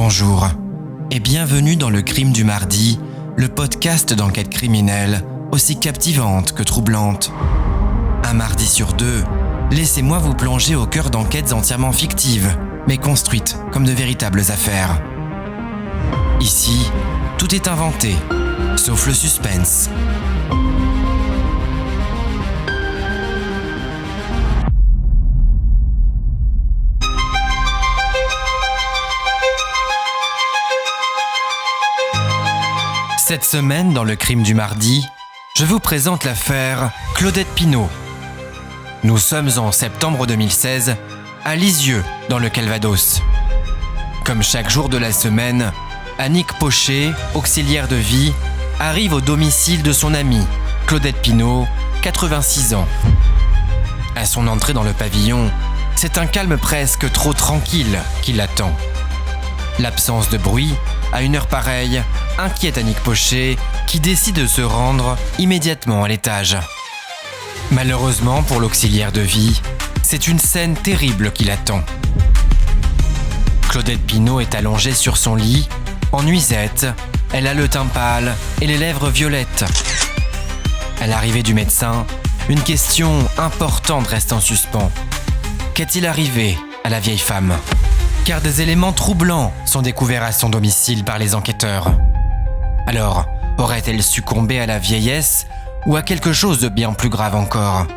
Bonjour et bienvenue dans Le Crime du Mardi, le podcast d'enquête criminelle aussi captivante que troublante. Un mardi sur deux, laissez-moi vous plonger au cœur d'enquêtes entièrement fictives, mais construites comme de véritables affaires. Ici, tout est inventé, sauf le suspense. Cette semaine, dans Le Crime du Mardi, je vous présente l'affaire Claudette Pinault. Nous sommes en septembre 2016, à Lisieux, dans le Calvados. Comme chaque jour de la semaine, Annick Pochet, auxiliaire de vie, arrive au domicile de son amie, Claudette Pinault, 86 ans. À son entrée dans le pavillon, c'est un calme presque trop tranquille qui l'attend. L'absence de bruit, à une heure pareille, inquiète Annick Pochet, qui décide de se rendre immédiatement à l'étage. Malheureusement pour l'auxiliaire de vie, c'est une scène terrible qui l'attend. Claudette Pinault est allongée sur son lit, en nuisette, elle a le teint pâle et les lèvres violettes. À l'arrivée du médecin, une question importante reste en suspens. Qu'est-il arrivé à la vieille femme ? Car des éléments troublants sont découverts à son domicile par les enquêteurs. Alors, aurait-elle succombé à la vieillesse ou à quelque chose de bien plus grave encore ?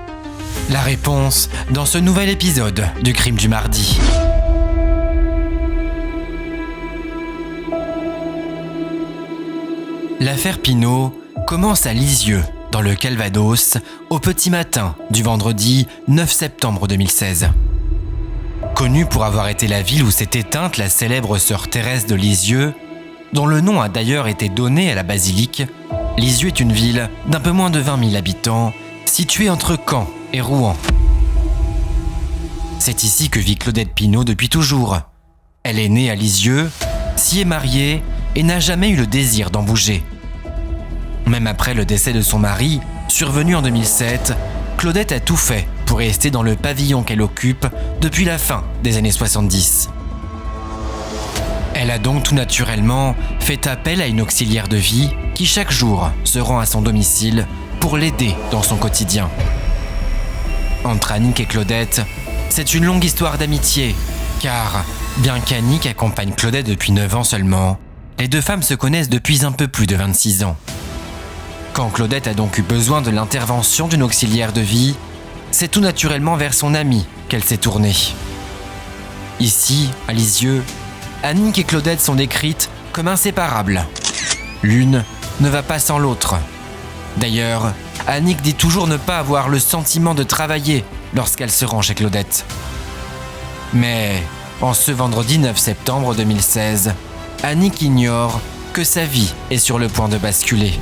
La réponse dans ce nouvel épisode du Crime du Mardi. L'affaire Pinault commence à Lisieux, dans le Calvados, au petit matin du vendredi 9 septembre 2016. Connue pour avoir été la ville où s'est éteinte la célèbre sœur Thérèse de Lisieux, dont le nom a d'ailleurs été donné à la basilique, Lisieux est une ville d'un peu moins de 20 000 habitants, située entre Caen et Rouen. C'est ici que vit Claudette Pinault depuis toujours. Elle est née à Lisieux, s'y est mariée et n'a jamais eu le désir d'en bouger. Même après le décès de son mari, survenu en 2007, Claudette a tout fait pour rester dans le pavillon qu'elle occupe depuis la fin des années 70. Elle a donc tout naturellement fait appel à une auxiliaire de vie qui chaque jour se rend à son domicile pour l'aider dans son quotidien. Entre Annick et Claudette, c'est une longue histoire d'amitié, car bien qu'Annick accompagne Claudette depuis 9 ans seulement, les deux femmes se connaissent depuis un peu plus de 26 ans. Quand Claudette a donc eu besoin de l'intervention d'une auxiliaire de vie, c'est tout naturellement vers son amie qu'elle s'est tournée. Ici, à Lisieux, Annick et Claudette sont décrites comme inséparables. L'une ne va pas sans l'autre. D'ailleurs, Annick dit toujours ne pas avoir le sentiment de travailler lorsqu'elle se rend chez Claudette. Mais, en ce vendredi 9 septembre 2016, Annick ignore que sa vie est sur le point de basculer.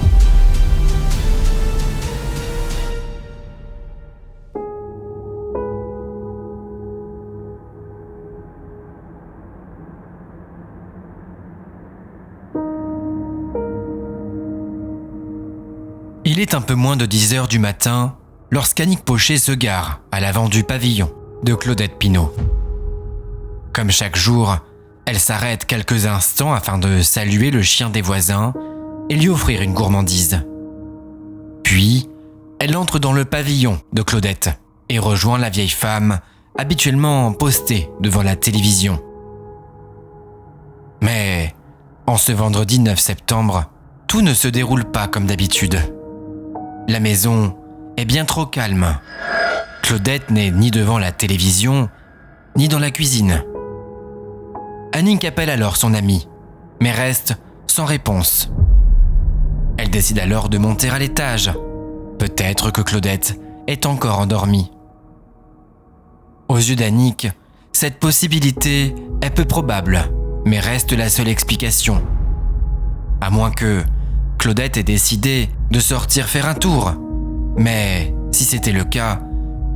Il est un peu moins de 10 heures du matin lorsqu'Annick Pochet se gare à l'avant du pavillon de Claudette Pinault. Comme chaque jour, elle s'arrête quelques instants afin de saluer le chien des voisins et lui offrir une gourmandise. Puis, elle entre dans le pavillon de Claudette et rejoint la vieille femme habituellement postée devant la télévision. Mais, en ce vendredi 9 septembre, tout ne se déroule pas comme d'habitude. La maison est bien trop calme. Claudette n'est ni devant la télévision, ni dans la cuisine. Annick appelle alors son amie, mais reste sans réponse. Elle décide alors de monter à l'étage. Peut-être que Claudette est encore endormie. Aux yeux d'Annick, cette possibilité est peu probable, mais reste la seule explication. À moins que Claudette ait décidé de sortir faire un tour. Mais si c'était le cas,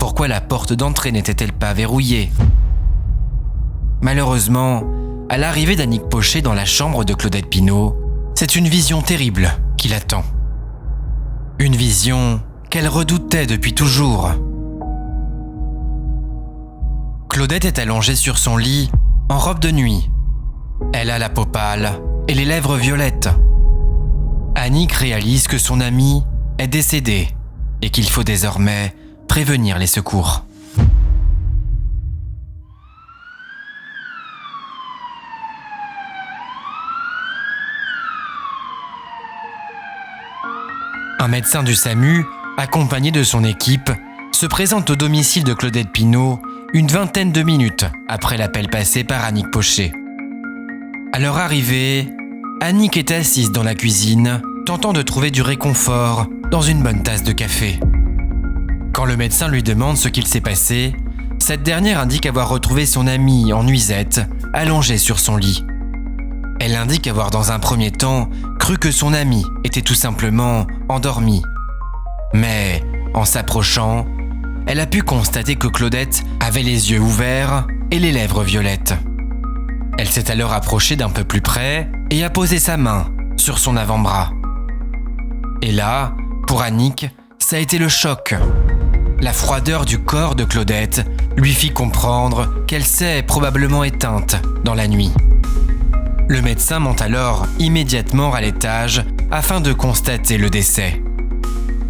pourquoi la porte d'entrée n'était-elle pas verrouillée ? Malheureusement, à l'arrivée d'Annick Pochet dans la chambre de Claudette Pinault, c'est une vision terrible qui l'attend. Une vision qu'elle redoutait depuis toujours. Claudette est allongée sur son lit, en robe de nuit. Elle a la peau pâle et les lèvres violettes. Annick réalise que son amie est décédée et qu'il faut désormais prévenir les secours. Un médecin du SAMU, accompagné de son équipe, se présente au domicile de Claudette Pinault une vingtaine de minutes après l'appel passé par Annick Pochet. À leur arrivée, Annick est assise dans la cuisine, tentant de trouver du réconfort dans une bonne tasse de café. Quand le médecin lui demande ce qu'il s'est passé, cette dernière indique avoir retrouvé son amie en nuisette, allongée sur son lit. Elle indique avoir dans un premier temps cru que son amie était tout simplement endormie. Mais en s'approchant, elle a pu constater que Claudette avait les yeux ouverts et les lèvres violettes. Elle s'est alors approchée d'un peu plus près et a posé sa main sur son avant-bras. Et là, pour Annick, ça a été le choc. La froideur du corps de Claudette lui fit comprendre qu'elle s'est probablement éteinte dans la nuit. Le médecin monte alors immédiatement à l'étage afin de constater le décès.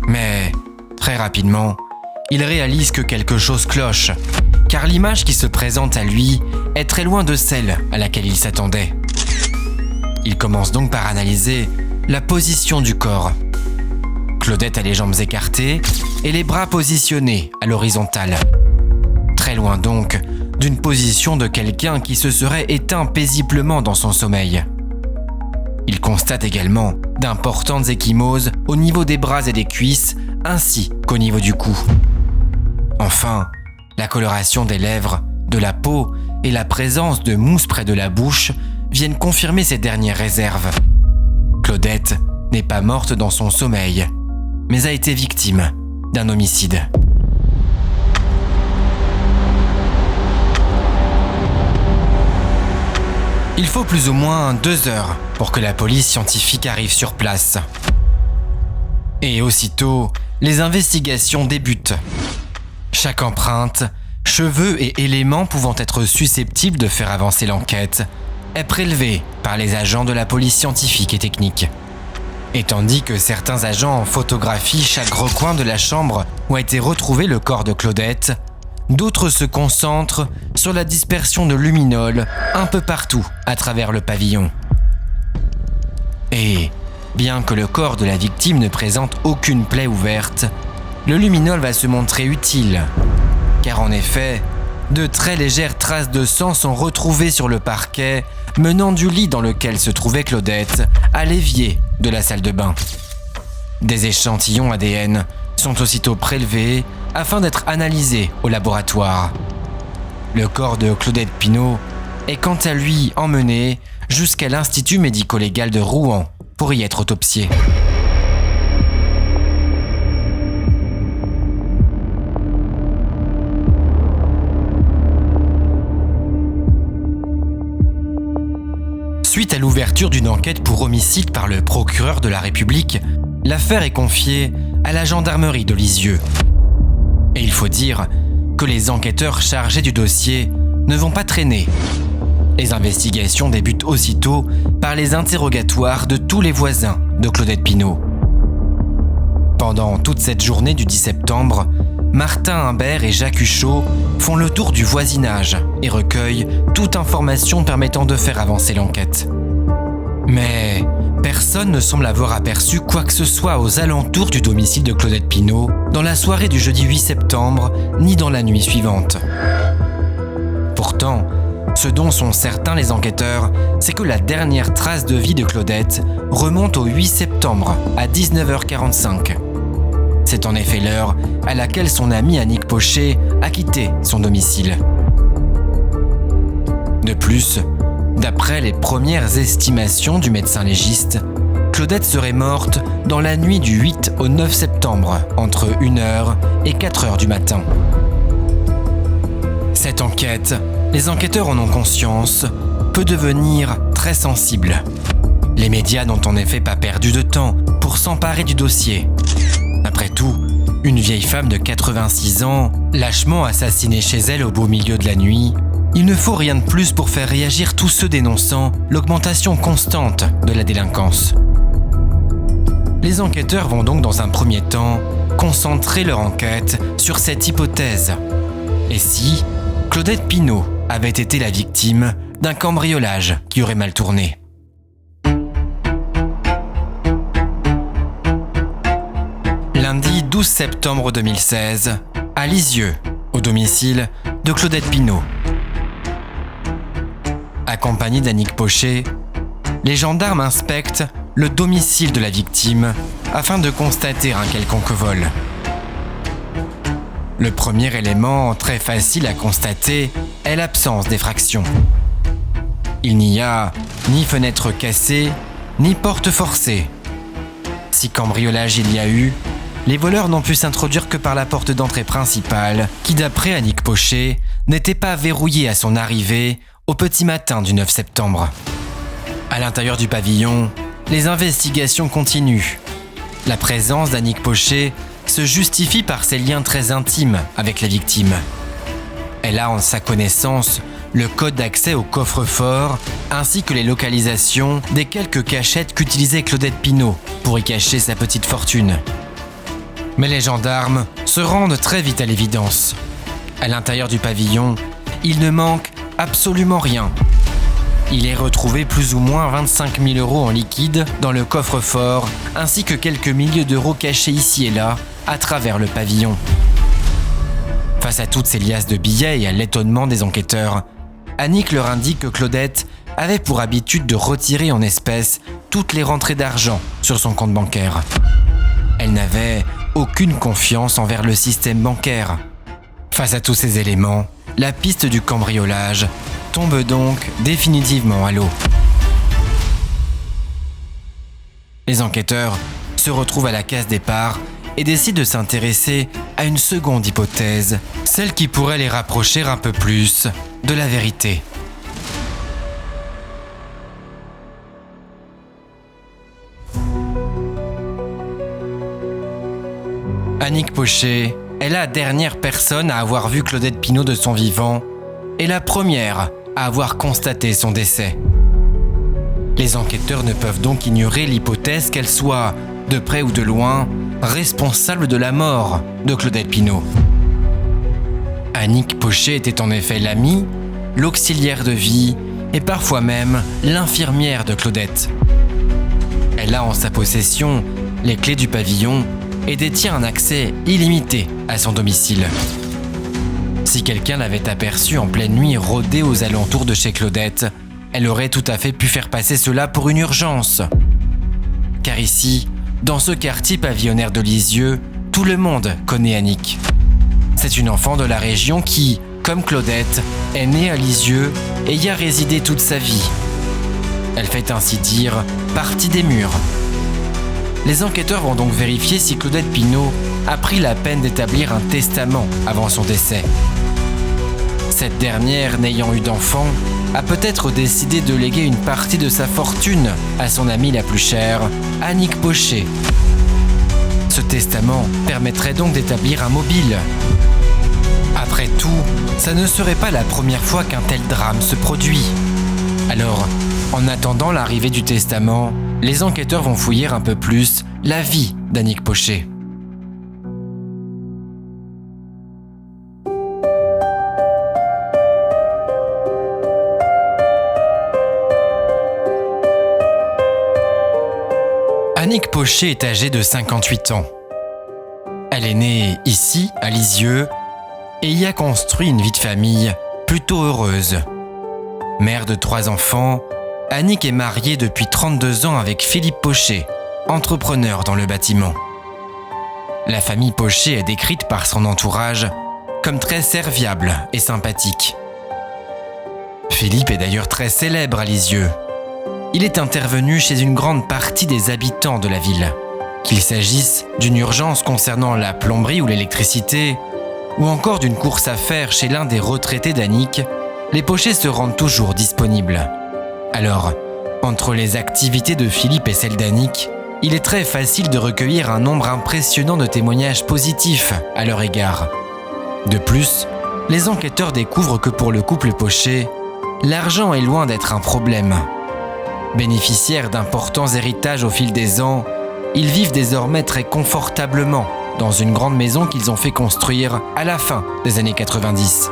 Mais, très rapidement, il réalise que quelque chose cloche, car l'image qui se présente à lui est très loin de celle à laquelle il s'attendait. Il commence donc par analyser la position du corps. Claudette a les jambes écartées et les bras positionnés à l'horizontale. Très loin donc d'une position de quelqu'un qui se serait éteint paisiblement dans son sommeil. Il constate également d'importantes ecchymoses au niveau des bras et des cuisses, ainsi qu'au niveau du cou. Enfin, la coloration des lèvres, de la peau et la présence de mousse près de la bouche viennent confirmer ces dernières réserves. Claudette n'est pas morte dans son sommeil, mais a été victime d'un homicide. Il faut plus ou moins 2 heures pour que la police scientifique arrive sur place. Et aussitôt, les investigations débutent. Chaque empreinte, cheveux et éléments pouvant être susceptibles de faire avancer l'enquête est prélevée par les agents de la police scientifique et technique. Et tandis que certains agents photographient chaque recoin de la chambre où a été retrouvé le corps de Claudette, d'autres se concentrent sur la dispersion de luminol un peu partout à travers le pavillon. Et bien que le corps de la victime ne présente aucune plaie ouverte, le luminol va se montrer utile, car en effet, de très légères traces de sang sont retrouvées sur le parquet menant du lit dans lequel se trouvait Claudette à l'évier de la salle de bain. Des échantillons ADN sont aussitôt prélevés afin d'être analysés au laboratoire. Le corps de Claudette Pinault est quant à lui emmené jusqu'à l'Institut médico-légal de Rouen pour y être autopsié. Suite à l'ouverture d'une enquête pour homicide par le procureur de la République, l'affaire est confiée à la gendarmerie de Lisieux. Et il faut dire que les enquêteurs chargés du dossier ne vont pas traîner. Les investigations débutent aussitôt par les interrogatoires de tous les voisins de Claudette Pinault. Pendant toute cette journée du 10 septembre, Martin Imbert et Jacques Huchot font le tour du voisinage et recueillent toute information permettant de faire avancer l'enquête. Mais personne ne semble avoir aperçu quoi que ce soit aux alentours du domicile de Claudette Pinault dans la soirée du jeudi 8 septembre, ni dans la nuit suivante. Pourtant, ce dont sont certains les enquêteurs, c'est que la dernière trace de vie de Claudette remonte au 8 septembre à 19h45. C'est en effet l'heure à laquelle son amie Annick Pochet a quitté son domicile. De plus, d'après les premières estimations du médecin légiste, Claudette serait morte dans la nuit du 8 au 9 septembre, entre 1h et 4h du matin. Cette enquête, les enquêteurs en ont conscience, peut devenir très sensible. Les médias n'ont en effet pas perdu de temps pour s'emparer du dossier. Après tout, une vieille femme de 86 ans, lâchement assassinée chez elle au beau milieu de la nuit, Il ne faut rien de plus pour faire réagir tous ceux dénonçant l'augmentation constante de la délinquance. Les enquêteurs vont donc dans un premier temps concentrer leur enquête sur cette hypothèse. Et si Claudette Pinault avait été la victime d'un cambriolage qui aurait mal tourné? Lundi 12 septembre 2016, à Lisieux, au domicile de Claudette Pinault. Accompagnés d'Annick Pochet, les gendarmes inspectent le domicile de la victime afin de constater un quelconque vol. Le premier élément, très facile à constater, est l'absence d'effraction. Il n'y a ni fenêtre cassée, ni porte forcée. Si cambriolage il y a eu, les voleurs n'ont pu s'introduire que par la porte d'entrée principale, qui d'après Annick Pochet, n'était pas verrouillée à son arrivée au petit matin du 9 septembre. À l'intérieur du pavillon, les investigations continuent. La présence d'Annick Pochet se justifie par ses liens très intimes avec la victime. Elle a en sa connaissance le code d'accès au coffre-fort ainsi que les localisations des quelques cachettes qu'utilisait Claudette Pinault pour y cacher sa petite fortune. Mais les gendarmes se rendent très vite à l'évidence. À l'intérieur du pavillon, il ne manque absolument rien. Il est retrouvé plus ou moins 25 000 € en liquide dans le coffre-fort, ainsi que quelques milliers d'euros cachés ici et là à travers le pavillon. Face à toutes ces liasses de billets et à l'étonnement des enquêteurs, Annick leur indique que Claudette avait pour habitude de retirer en espèces toutes les rentrées d'argent sur son compte bancaire. Elle n'avait aucune confiance envers le système bancaire. Face à tous ces éléments, la piste du cambriolage tombe donc définitivement à l'eau. Les enquêteurs se retrouvent à la case départ et décident de s'intéresser à une seconde hypothèse, celle qui pourrait les rapprocher un peu plus de la vérité. Annick Pochet est la dernière personne à avoir vu Claudette Pinault de son vivant et la première à avoir constaté son décès. Les enquêteurs ne peuvent donc ignorer l'hypothèse qu'elle soit, de près ou de loin, responsable de la mort de Claudette Pinault. Annick Pochet était en effet l'amie, l'auxiliaire de vie et parfois même l'infirmière de Claudette. Elle a en sa possession les clés du pavillon et détient un accès illimité à son domicile. Si quelqu'un l'avait aperçue en pleine nuit rôder aux alentours de chez Claudette, elle aurait tout à fait pu faire passer cela pour une urgence. Car ici, dans ce quartier pavillonnaire de Lisieux, tout le monde connaît Annick. C'est une enfant de la région qui, comme Claudette, est née à Lisieux et y a résidé toute sa vie. Elle fait ainsi dire partie des murs. Les enquêteurs vont donc vérifier si Claudette Pinault a pris la peine d'établir un testament avant son décès. Cette dernière, n'ayant eu d'enfant, a peut-être décidé de léguer une partie de sa fortune à son amie la plus chère, Annick Pochet. Ce testament permettrait donc d'établir un mobile. Après tout, ça ne serait pas la première fois qu'un tel drame se produit. Alors, en attendant l'arrivée du testament, les enquêteurs vont fouiller un peu plus la vie d'Annick Pochet. Annick Pochet est âgée de 58 ans. Elle est née ici, à Lisieux, et y a construit une vie de famille plutôt heureuse. Mère de 3 enfants, Annick est mariée depuis 32 ans avec Philippe Pochet, entrepreneur dans le bâtiment. La famille Pochet est décrite par son entourage comme très serviable et sympathique. Philippe est d'ailleurs très célèbre à Lisieux. Il est intervenu chez une grande partie des habitants de la ville. Qu'il s'agisse d'une urgence concernant la plomberie ou l'électricité, ou encore d'une course à faire chez l'un des retraités d'Annick, les Pochet se rendent toujours disponibles. Alors, entre les activités de Philippe et celles d'Annick, il est très facile de recueillir un nombre impressionnant de témoignages positifs à leur égard. De plus, les enquêteurs découvrent que pour le couple Pochet, l'argent est loin d'être un problème. Bénéficiaires d'importants héritages au fil des ans, ils vivent désormais très confortablement dans une grande maison qu'ils ont fait construire à la fin des années 90.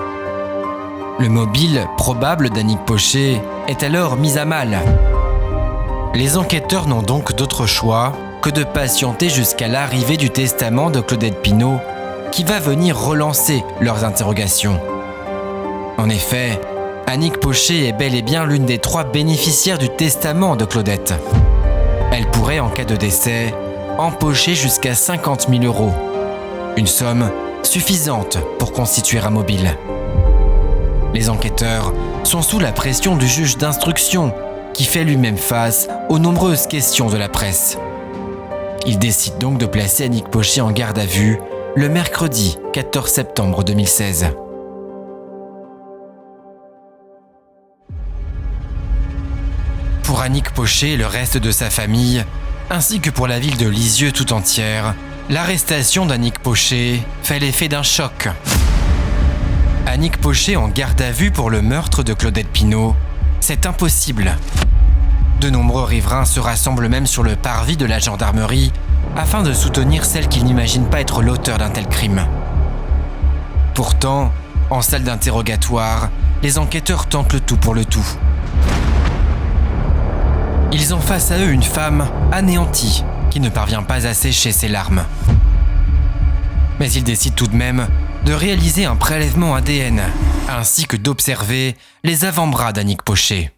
Le mobile probable d'Annick Pochet est alors mis à mal. Les enquêteurs n'ont donc d'autre choix que de patienter jusqu'à l'arrivée du testament de Claudette Pinault, qui va venir relancer leurs interrogations. En effet, Annick Pochet est bel et bien l'une des 3 bénéficiaires du testament de Claudette. Elle pourrait, en cas de décès, empocher jusqu'à 50 000 €, une somme suffisante pour constituer un mobile. Les enquêteurs sont sous la pression du juge d'instruction, qui fait lui-même face aux nombreuses questions de la presse. Il décide donc de placer Annick Pochet en garde à vue le mercredi 14 septembre 2016. Pour Annick Pochet et le reste de sa famille, ainsi que pour la ville de Lisieux tout entière, l'arrestation d'Annick Pochet fait l'effet d'un choc. Annick Pochet en garde à vue pour le meurtre de Claudette Pinault, c'est impossible. De nombreux riverains se rassemblent même sur le parvis de la gendarmerie afin de soutenir celle qu'ils n'imaginent pas être l'auteur d'un tel crime. Pourtant, en salle d'interrogatoire, les enquêteurs tentent le tout pour le tout. Ils ont face à eux une femme anéantie qui ne parvient pas à sécher ses larmes. Mais ils décident tout de même de réaliser un prélèvement ADN ainsi que d'observer les avant-bras d'Annick Pochet.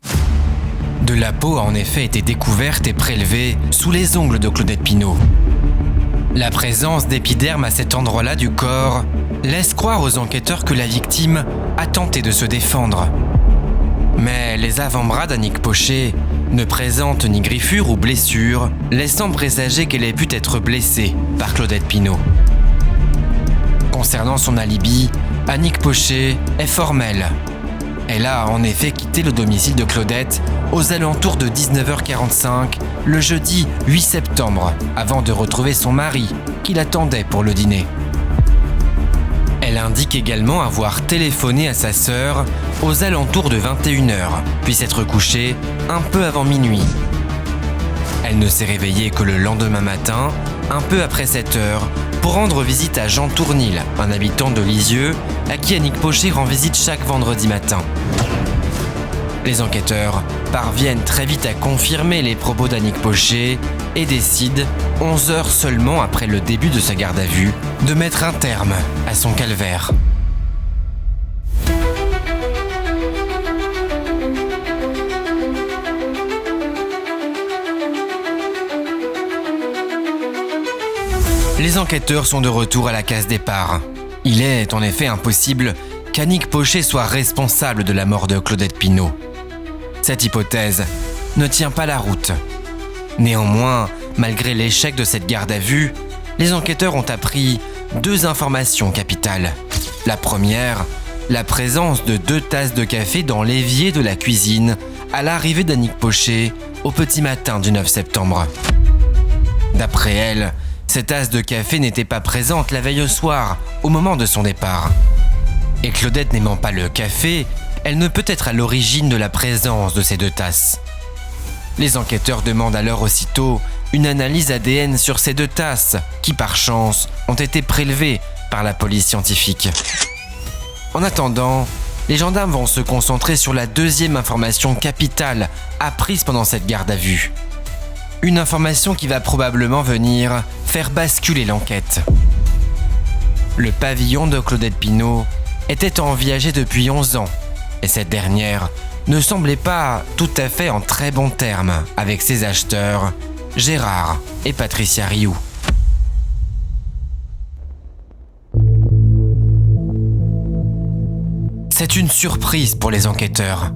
De la peau a en effet été découverte et prélevée sous les ongles de Claudette Pinault. La présence d'épiderme à cet endroit-là du corps laisse croire aux enquêteurs que la victime a tenté de se défendre. Mais les avant-bras d'Annick Pochet ne présentent ni griffures ou blessures, laissant présager qu'elle ait pu être blessée par Claudette Pinault. Concernant son alibi, Annick Pochet est formelle. Elle a en effet quitté le domicile de Claudette aux alentours de 19h45 le jeudi 8 septembre, avant de retrouver son mari qui l'attendait pour le dîner. Elle indique également avoir téléphoné à sa sœur aux alentours de 21h, puis s'être couchée un peu avant minuit. Elle ne s'est réveillée que le lendemain matin, un peu après 7h, pour rendre visite à Jean Tournil, un habitant de Lisieux, à qui Annick Pochet rend visite chaque vendredi matin. Les enquêteurs parviennent très vite à confirmer les propos d'Annick Pochet et décident, 11 heures seulement après le début de sa garde à vue, de mettre un terme à son calvaire. Les enquêteurs sont de retour à la case départ. Il est en effet impossible qu'Annick Pochet soit responsable de la mort de Claudette Pinault. Cette hypothèse ne tient pas la route. Néanmoins, malgré l'échec de cette garde à vue, les enquêteurs ont appris 2 informations capitales. La première, la présence de 2 tasses de café dans l'évier de la cuisine à l'arrivée d'Annick Pochet au petit matin du 9 septembre. D'après elle, ces tasses de café n'étaient pas présentes la veille au soir, au moment de son départ. Et Claudette n'aimant pas le café, elle ne peut être à l'origine de la présence de ces 2 tasses. Les enquêteurs demandent alors aussitôt une analyse ADN sur ces 2 tasses, qui par chance ont été prélevées par la police scientifique. En attendant, les gendarmes vont se concentrer sur la 2e information capitale apprise pendant cette garde à vue. Une information qui va probablement venir faire basculer l'enquête. Le pavillon de Claudette Pinault était enviagé depuis 11 ans et cette dernière ne semblait pas tout à fait en très bons termes avec ses acheteurs, Gérard et Patricia Rioux. C'est une surprise pour les enquêteurs,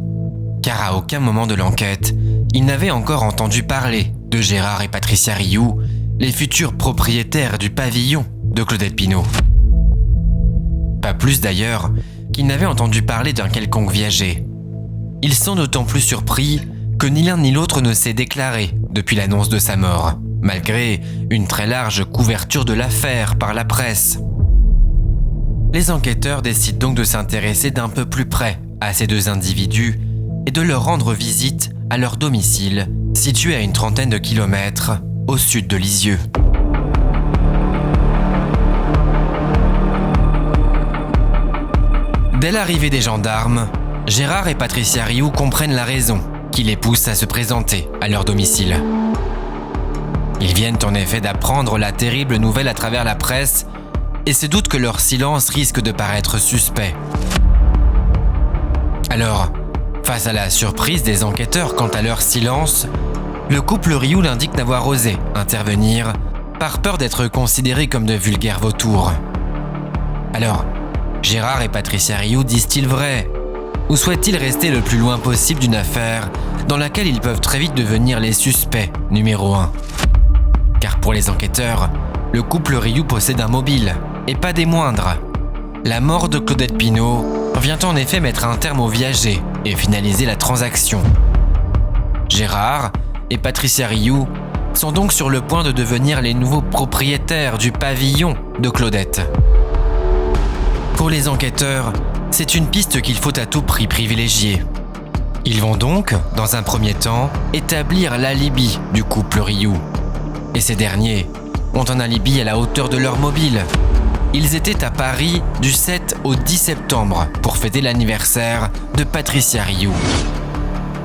car à aucun moment de l'enquête, ils n'avaient encore entendu parler de Gérard et Patricia Rioux, les futurs propriétaires du pavillon de Claudette Pinault. Pas plus d'ailleurs qu'ils n'avaient entendu parler d'un quelconque viager. Ils sont d'autant plus surpris que ni l'un ni l'autre ne s'est déclaré depuis l'annonce de sa mort, malgré une très large couverture de l'affaire par la presse. Les enquêteurs décident donc de s'intéresser d'un peu plus près à ces deux individus et de leur rendre visite à leur domicile, situé à une trentaine de kilomètres au sud de Lisieux. Dès l'arrivée des gendarmes, Gérard et Patricia Rioux comprennent la raison qui les pousse à se présenter à leur domicile. Ils viennent en effet d'apprendre la terrible nouvelle à travers la presse et se doutent que leur silence risque de paraître suspect. Alors, face à la surprise des enquêteurs quant à leur silence, le couple Rioux indique n'avoir osé intervenir par peur d'être considérés comme de vulgaires vautours. Alors, Gérard et Patricia Rioux disent-ils vrai? Ou souhaitent-ils rester le plus loin possible d'une affaire dans laquelle ils peuvent très vite devenir les suspects numéro 1? Car pour les enquêteurs, le couple Rioux possède un mobile, et pas des moindres. La mort de Claudette Pinault vient en effet mettre un terme au viager et finaliser la transaction. Gérard et Patricia Rioux sont donc sur le point de devenir les nouveaux propriétaires du pavillon de Claudette. Pour les enquêteurs, c'est une piste qu'il faut à tout prix privilégier. Ils vont donc, dans un premier temps, établir l'alibi du couple Rioux. Et ces derniers ont un alibi à la hauteur de leur mobile. Ils étaient à Paris du 7 au 10 septembre pour fêter l'anniversaire de Patricia Rioux.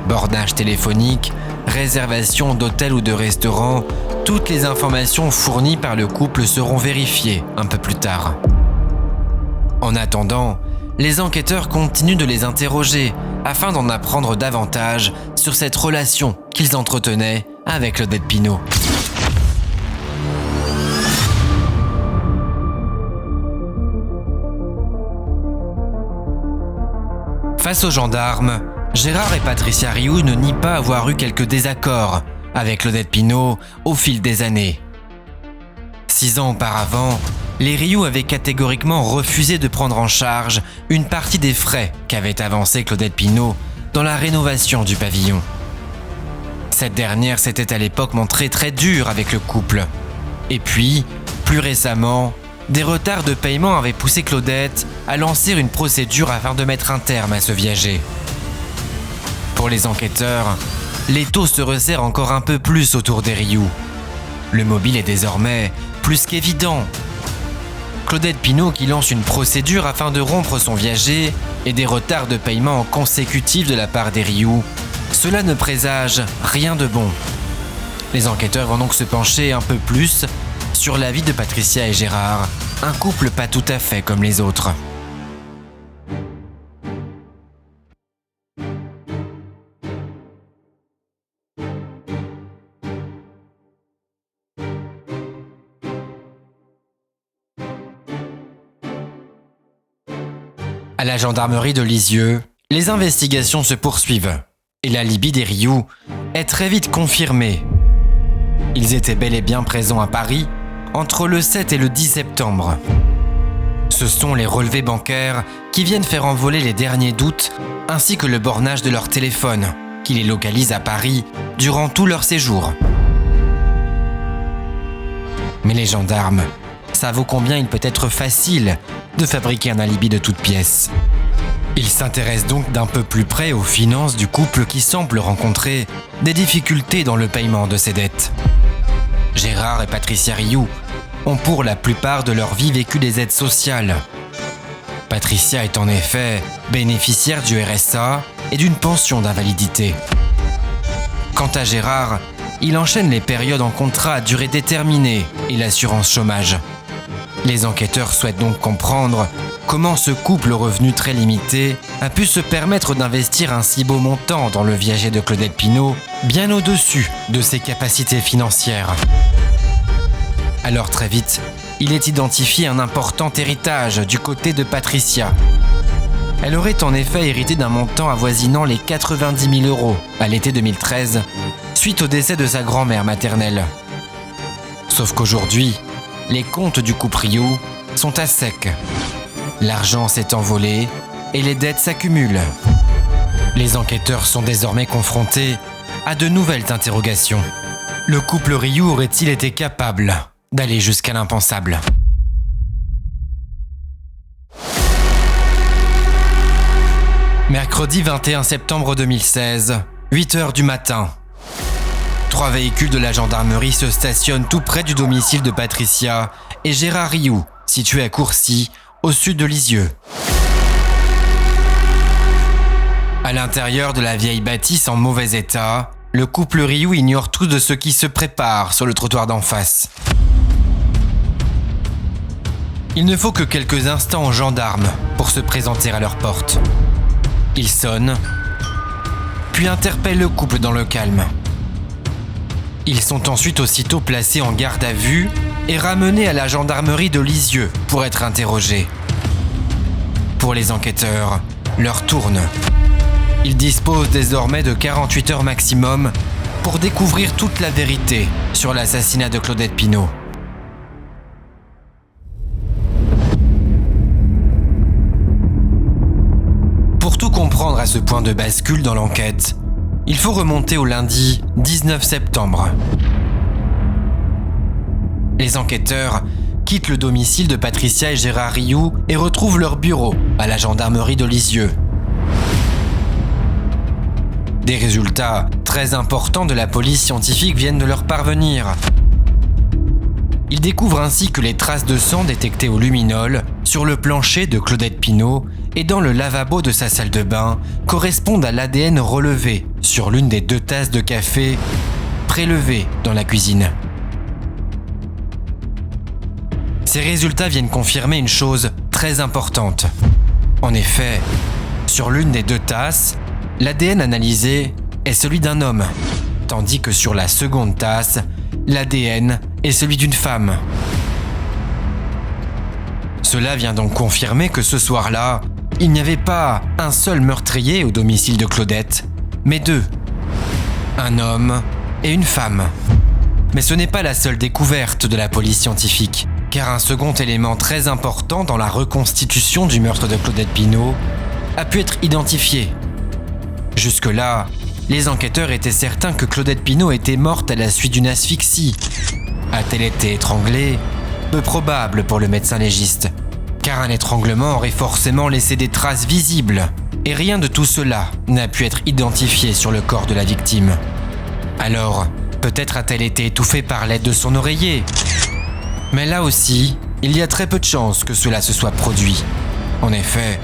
Bornage téléphonique, réservation d'hôtel ou de restaurant, toutes les informations fournies par le couple seront vérifiées un peu plus tard. En attendant, les enquêteurs continuent de les interroger afin d'en apprendre davantage sur cette relation qu'ils entretenaient avec Claudette Pinault. Face aux gendarmes, Gérard et Patricia Rioux ne nient pas avoir eu quelques désaccords avec Claudette Pinault au fil des années. 6 ans auparavant, les Rioux avaient catégoriquement refusé de prendre en charge une partie des frais qu'avait avancé Claudette Pinault dans la rénovation du pavillon. Cette dernière s'était à l'époque montrée très dure avec le couple. Et puis, plus récemment, des retards de paiement avaient poussé Claudette à lancer une procédure afin de mettre un terme à ce viager. Pour les enquêteurs, l'étau se resserre encore un peu plus autour des Rioux. Le mobile est désormais plus qu'évident. Claudette Pinault qui lance une procédure afin de rompre son viager et des retards de paiement consécutifs de la part des Rioux, cela ne présage rien de bon. Les enquêteurs vont donc se pencher un peu plus sur la vie de Patricia et Gérard, un couple pas tout à fait comme les autres. À la gendarmerie de Lisieux, les investigations se poursuivent et l'alibi des Rioux est très vite confirmé. Ils étaient bel et bien présents à Paris entre le 7 et le 10 septembre. Ce sont les relevés bancaires qui viennent faire envoler les derniers doutes ainsi que le bornage de leur téléphone qui les localise à Paris durant tout leur séjour. Mais les gendarmes savent ô combien il peut être facile de fabriquer un alibi de toutes pièces. Ils s'intéressent donc d'un peu plus près aux finances du couple qui semble rencontrer des difficultés dans le paiement de ses dettes. Gérard et Patricia Rioux ont pour la plupart de leur vie vécu des aides sociales. Patricia est en effet bénéficiaire du RSA et d'une pension d'invalidité. Quant à Gérard, il enchaîne les périodes en contrat à durée déterminée et l'assurance chômage. Les enquêteurs souhaitent donc comprendre comment ce couple au revenu très limité a pu se permettre d'investir un si beau montant dans le viager de Claudette Pinault, bien au-dessus de ses capacités financières. Alors très vite, il est identifié un important héritage du côté de Patricia. Elle aurait en effet hérité d'un montant avoisinant les 90 000 € à l'été 2013, suite au décès de sa grand-mère maternelle. Sauf qu'aujourd'hui, les comptes du couple Rioux sont à sec. L'argent s'est envolé et les dettes s'accumulent. Les enquêteurs sont désormais confrontés à de nouvelles interrogations. Le couple Rioux aurait-il été capable d'aller jusqu'à l'impensable ? Mercredi 21 septembre 2016, 8h du matin. 3 véhicules de la gendarmerie se stationnent tout près du domicile de Patricia et Gérard Rioux, situé à Courcy, au sud de Lisieux. À l'intérieur de la vieille bâtisse en mauvais état, le couple Rioux ignore tout de ce qui se prépare sur le trottoir d'en face. Il ne faut que quelques instants aux gendarmes pour se présenter à leur porte. Ils sonnent, puis interpellent le couple dans le calme. Ils sont ensuite aussitôt placés en garde à vue et ramenés à la gendarmerie de Lisieux pour être interrogés. Pour les enquêteurs, l'heure tourne. Ils disposent désormais de 48 heures maximum pour découvrir toute la vérité sur l'assassinat de Claudette Pinault. Pour tout comprendre à ce point de bascule dans l'enquête, il faut remonter au lundi 19 septembre. Les enquêteurs quittent le domicile de Patricia et Gérard Rioux et retrouvent leur bureau à la gendarmerie de Lisieux. Des résultats très importants de la police scientifique viennent de leur parvenir. Ils découvrent ainsi que les traces de sang détectées au luminol sur le plancher de Claudette Pinault et dans le lavabo de sa salle de bain correspondent à l'ADN relevé sur l'une des 2 tasses de café prélevées dans la cuisine. Ces résultats viennent confirmer une chose très importante. En effet, sur l'une des 2 tasses, l'ADN analysé est celui d'un homme, tandis que sur la seconde tasse, l'ADN est celui d'une femme. Cela vient donc confirmer que ce soir-là, il n'y avait pas un seul meurtrier au domicile de Claudette, mais 2. Un homme et une femme. Mais ce n'est pas la seule découverte de la police scientifique, car un second élément très important dans la reconstitution du meurtre de Claudette Pinault a pu être identifié. Jusque-là, les enquêteurs étaient certains que Claudette Pinault était morte à la suite d'une asphyxie. A-t-elle été étranglée ? Peu probable pour le médecin légiste, car un étranglement aurait forcément laissé des traces visibles, et rien de tout cela n'a pu être identifié sur le corps de la victime. Alors, peut-être a-t-elle été étouffée par l'aide de son oreiller ? Mais là aussi, il y a très peu de chances que cela se soit produit. En effet,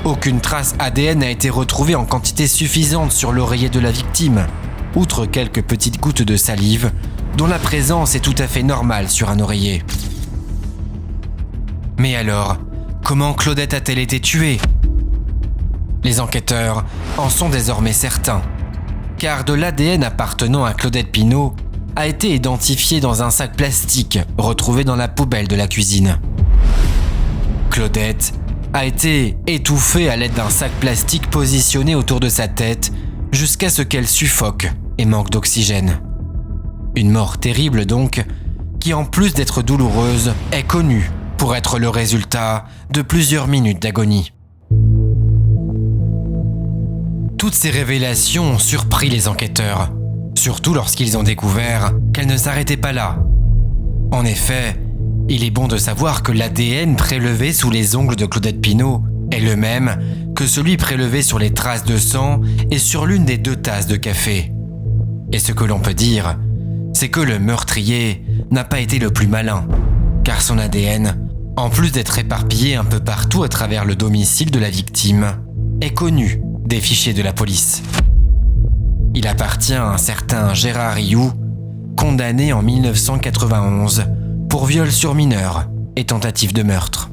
aucune trace ADN n'a été retrouvée en quantité suffisante sur l'oreiller de la victime, outre quelques petites gouttes de salive, dont la présence est tout à fait normale sur un oreiller. Mais alors, comment Claudette a-t-elle été tuée ? Les enquêteurs en sont désormais certains, car de l'ADN appartenant à Claudette Pinault a été identifié dans un sac plastique retrouvé dans la poubelle de la cuisine. Claudette a été étouffée à l'aide d'un sac plastique positionné autour de sa tête jusqu'à ce qu'elle suffoque et manque d'oxygène. Une mort terrible donc, qui en plus d'être douloureuse, est connue pour être le résultat de plusieurs minutes d'agonie. Toutes ces révélations ont surpris les enquêteurs, surtout lorsqu'ils ont découvert qu'elles ne s'arrêtaient pas là. En effet, il est bon de savoir que l'ADN prélevé sous les ongles de Claudette Pinault est le même que celui prélevé sur les traces de sang et sur l'une des 2 tasses de café. Et ce que l'on peut dire, c'est que le meurtrier n'a pas été le plus malin, car son ADN, en plus d'être éparpillé un peu partout à travers le domicile de la victime, est connu des fichiers de la police. Il appartient à un certain Gérard Rioux, condamné en 1991 pour viol sur mineur et tentative de meurtre.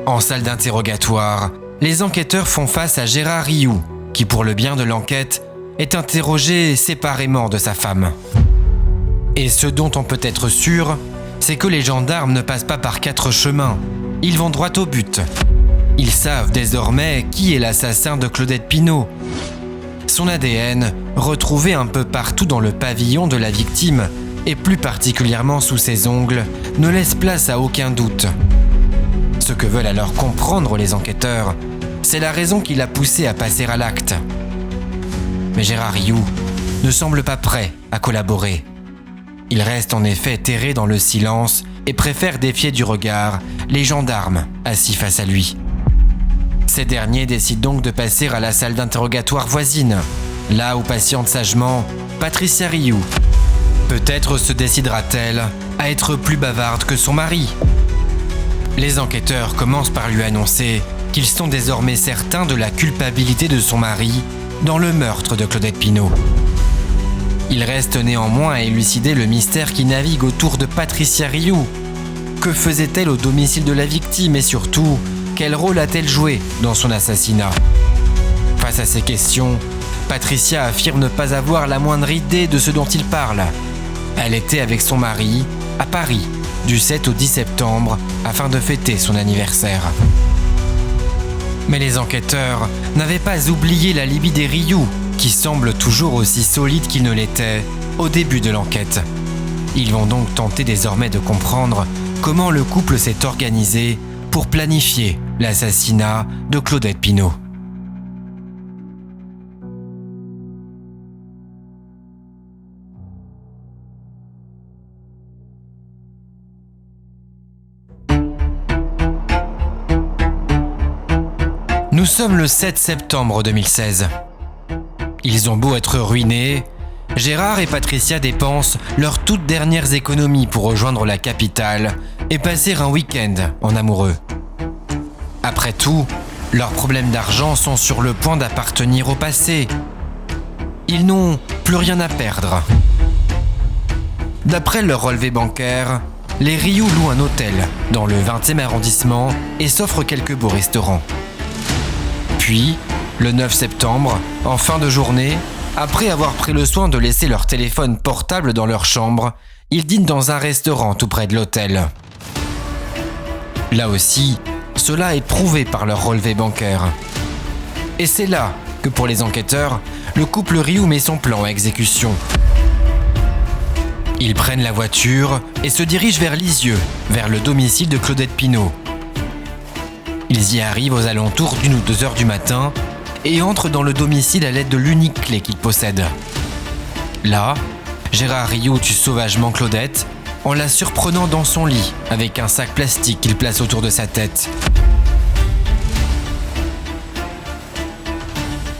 En salle d'interrogatoire, les enquêteurs font face à Gérard Rioux, qui pour le bien de l'enquête est interrogé séparément de sa femme. Et ce dont on peut être sûr, c'est que les gendarmes ne passent pas par 4 chemins, ils vont droit au but. Ils savent désormais qui est l'assassin de Claudette Pinault. Son ADN, retrouvé un peu partout dans le pavillon de la victime, et plus particulièrement sous ses ongles, ne laisse place à aucun doute. Ce que veulent alors comprendre les enquêteurs, c'est la raison qui l'a poussé à passer à l'acte. Mais Gérard Rioux ne semble pas prêt à collaborer. Il reste en effet terré dans le silence et préfère défier du regard les gendarmes assis face à lui. Ces derniers décident donc de passer à la salle d'interrogatoire voisine, là où patiente sagement Patricia Rioux. Peut-être se décidera-t-elle à être plus bavarde que son mari. Les enquêteurs commencent par lui annoncer qu'ils sont désormais certains de la culpabilité de son mari dans le meurtre de Claudette Pinault. Il reste néanmoins à élucider le mystère qui navigue autour de Patricia Rioux. Que faisait-elle au domicile de la victime et surtout, quel rôle a-t-elle joué dans son assassinat? Face à ces questions, Patricia affirme ne pas avoir la moindre idée de ce dont il parle. Elle était avec son mari à Paris du 7 au 10 septembre afin de fêter son anniversaire. Mais les enquêteurs n'avaient pas oublié l'alibi des Rioux, qui semble toujours aussi solide qu'il ne l'était au début de l'enquête. Ils vont donc tenter désormais de comprendre comment le couple s'est organisé pour planifier l'assassinat de Claudette Pinault. Nous sommes le 7 septembre 2016. Ils ont beau être ruinés, Gérard et Patricia dépensent leurs toutes dernières économies pour rejoindre la capitale et passer un week-end en amoureux. Après tout, leurs problèmes d'argent sont sur le point d'appartenir au passé. Ils n'ont plus rien à perdre. D'après leur relevé bancaire, les Rioux louent un hôtel dans le 20e arrondissement et s'offrent quelques beaux restaurants. Puis, le 9 septembre, en fin de journée, après avoir pris le soin de laisser leur téléphone portable dans leur chambre, ils dînent dans un restaurant tout près de l'hôtel. Là aussi, cela est prouvé par leur relevé bancaire. Et c'est là que pour les enquêteurs, le couple Rioux met son plan à exécution. Ils prennent la voiture et se dirigent vers Lisieux, vers le domicile de Claudette Pinault. Ils y arrivent aux alentours d'1 ou 2 heures du matin et entrent dans le domicile à l'aide de l'unique clé qu'ils possèdent. Là, Gérard Rioux tue sauvagement Claudette en la surprenant dans son lit avec un sac plastique qu'il place autour de sa tête.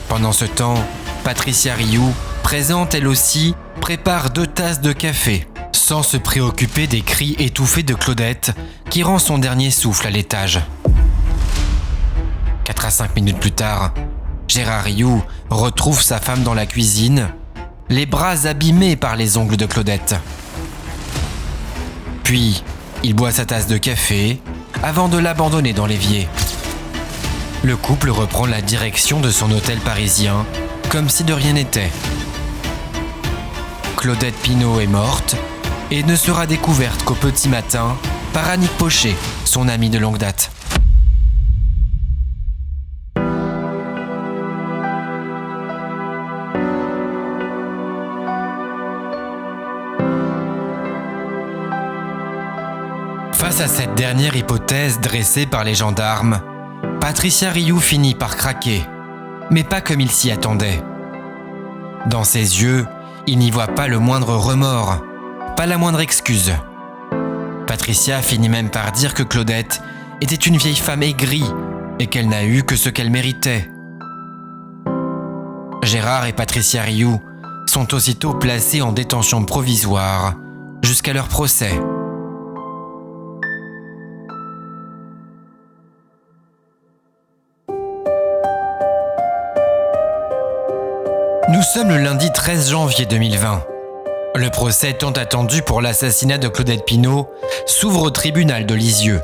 Pendant ce temps, Patricia Rioux, présente elle aussi, prépare 2 tasses de café, sans se préoccuper des cris étouffés de Claudette qui rend son dernier souffle à l'étage. 4 à 5 minutes plus tard, Gérard Rioux retrouve sa femme dans la cuisine, les bras abîmés par les ongles de Claudette. Puis, il boit sa tasse de café avant de l'abandonner dans l'évier. Le couple reprend la direction de son hôtel parisien, comme si de rien n'était. Claudette Pinault est morte et ne sera découverte qu'au petit matin par Annick Pochet, son amie de longue date. Face à cette dernière hypothèse dressée par les gendarmes, Patricia Rioux finit par craquer, mais pas comme il s'y attendait. Dans ses yeux, il n'y voit pas le moindre remords, pas la moindre excuse. Patricia finit même par dire que Claudette était une vieille femme aigrie et qu'elle n'a eu que ce qu'elle méritait. Gérard et Patricia Rioux sont aussitôt placés en détention provisoire jusqu'à leur procès. Nous sommes le lundi 13 janvier 2020. Le procès tant attendu pour l'assassinat de Claudette Pinault s'ouvre au tribunal de Lisieux.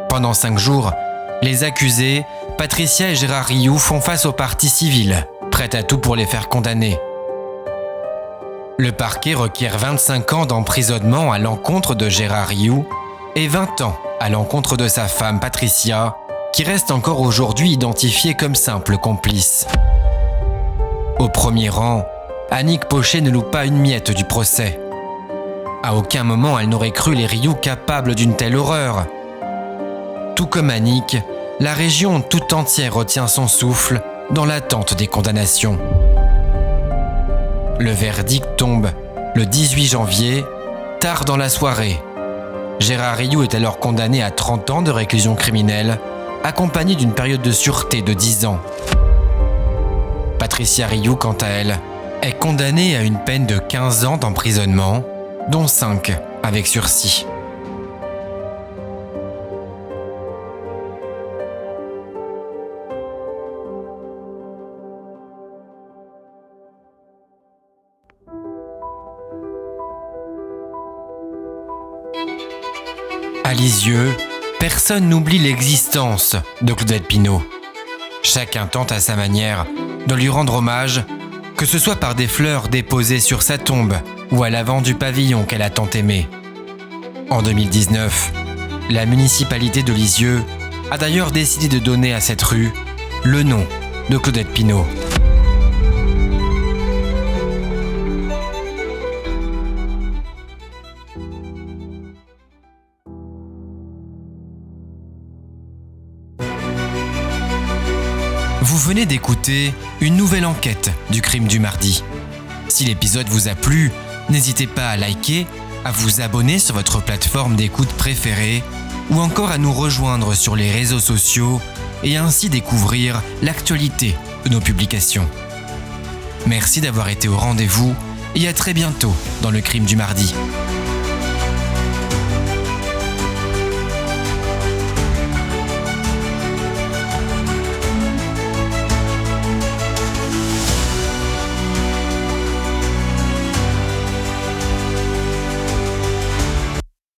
Pendant 5 jours, les accusés, Patricia et Gérard Rioux, font face aux parties civiles, prêtes à tout pour les faire condamner. Le parquet requiert 25 ans d'emprisonnement à l'encontre de Gérard Rioux et 20 ans à l'encontre de sa femme Patricia, qui reste encore aujourd'hui identifiée comme simple complice. Au premier rang, Annick Pochet ne loupe pas une miette du procès. À aucun moment elle n'aurait cru les Rioux capables d'une telle horreur. Tout comme Annick, la région tout entière retient son souffle dans l'attente des condamnations. Le verdict tombe Le 18 janvier, tard dans la soirée, Gérard Rioux est alors condamné à 30 ans de réclusion criminelle, accompagné d'une période de sûreté de 10 ans. Patricia Rioux, quant à elle, est condamnée à une peine de 15 ans d'emprisonnement, dont 5 avec sursis. À Lisieux, personne n'oublie l'existence de Claudette Pinault. Chacun tente à sa manière de lui rendre hommage, que ce soit par des fleurs déposées sur sa tombe ou à l'avant du pavillon qu'elle a tant aimé. En 2019, la municipalité de Lisieux a d'ailleurs décidé de donner à cette rue le nom de Claudette Pinault. Vous venez d'écouter une nouvelle enquête du crime du mardi. Si l'épisode vous a plu, n'hésitez pas à liker, à vous abonner sur votre plateforme d'écoute préférée ou encore à nous rejoindre sur les réseaux sociaux et ainsi découvrir l'actualité de nos publications. Merci d'avoir été au rendez-vous et à très bientôt dans le crime du mardi.